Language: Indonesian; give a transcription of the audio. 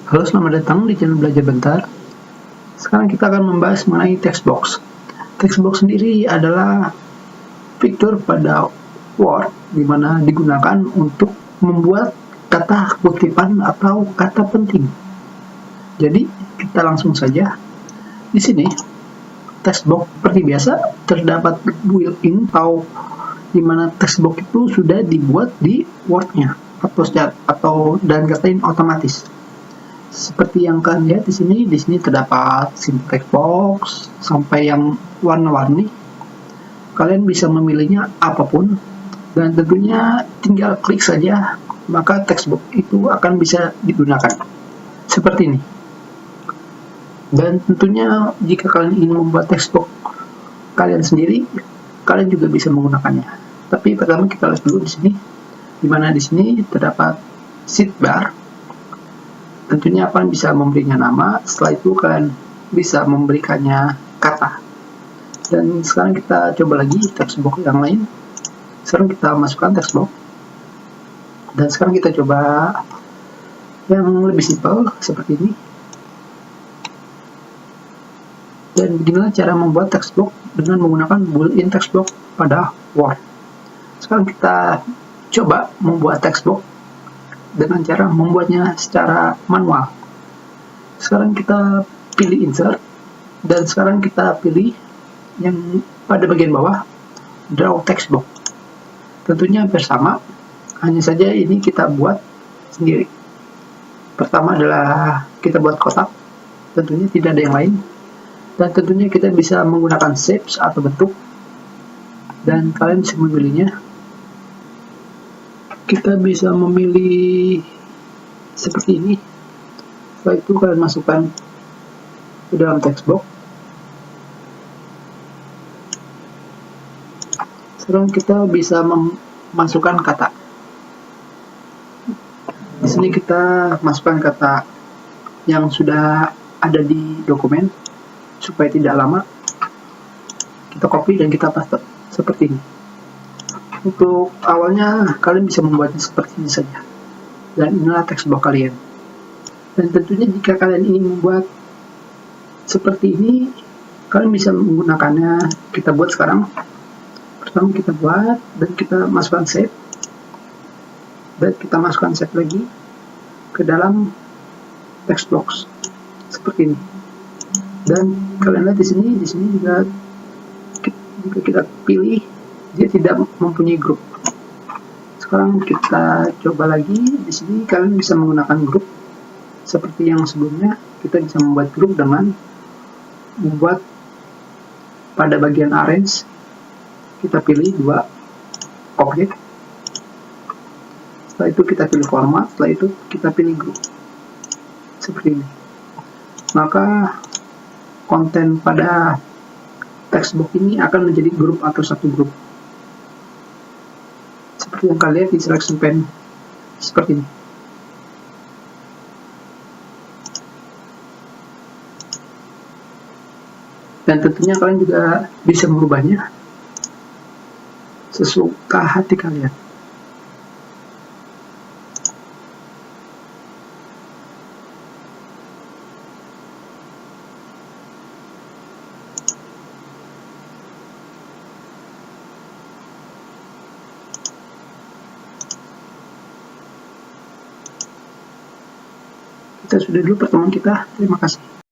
Halo, selamat datang di channel Belajar Bentar. Sekarang kita akan membahas mengenai text box. Text box sendiri adalah fitur pada Word di mana digunakan untuk membuat kata kutipan atau kata penting. Jadi, kita langsung saja. Di sini, text box seperti biasa terdapat built-in atau di mana text box itu sudah dibuat di Word-nya atau dan katain otomatis. Seperti yang kalian lihat di sini terdapat simple text box sampai yang warna-warni. Kalian bisa memilihnya apapun dan tentunya tinggal klik saja maka text box itu akan bisa digunakan. Seperti ini. Dan tentunya jika kalian ingin membuat text box kalian sendiri, kalian juga bisa menggunakannya. Tapi pertama kita lihat dulu di sini, di mana di sini terdapat sidebar. Tentunya kalian bisa memberinya nama, setelah itu kalian bisa memberikannya kata. Dan sekarang kita coba lagi text box yang lain. Sekarang kita masukkan text box. Dan sekarang kita coba yang lebih simpel seperti ini. Dan beginilah cara membuat text box dengan menggunakan built-in text box pada Word. Sekarang kita coba membuat text box dengan cara membuatnya secara manual. Sekarang kita pilih insert dan sekarang kita pilih yang pada bagian bawah draw text box. Tentunya bersama, hanya saja ini kita buat sendiri. Pertama adalah kita buat kotak, tentunya tidak ada yang lain. Dan tentunya kita bisa menggunakan shapes atau bentuk dan kalian bisa memilihnya. Kita bisa memilih seperti ini. Setelah itu kalian masukkan ke dalam text box. Sekarang kita bisa memasukkan kata. Di sini kita masukkan kata yang sudah ada di dokumen supaya tidak lama. Kita copy dan kita paste seperti ini. Untuk awalnya kalian bisa membuatnya seperti ini saja. Dan inilah text box kalian. Dan tentunya jika kalian ingin membuat seperti ini, kalian bisa menggunakannya. Kita buat sekarang. Pertama kita buat dan kita masukkan save. Dan kita masukkan save lagi ke dalam text box seperti ini. Dan kalian lihat di sini juga jika kita pilih dia tidak mempunyai grup. Sekarang kita coba lagi. Di sini kalian bisa menggunakan grup seperti yang sebelumnya. Kita bisa membuat grup dengan membuat pada bagian arrange kita pilih dua objek. Setelah itu kita pilih format. Setelah itu kita pilih grup seperti ini. Maka konten pada text box ini akan menjadi grup atau satu grup. Seperti yang kalian lihat di selection pane seperti ini. Dan tentunya kalian juga bisa merubahnya sesuka hati kalian. Kita sudah dulu pertemuan kita. Terima kasih.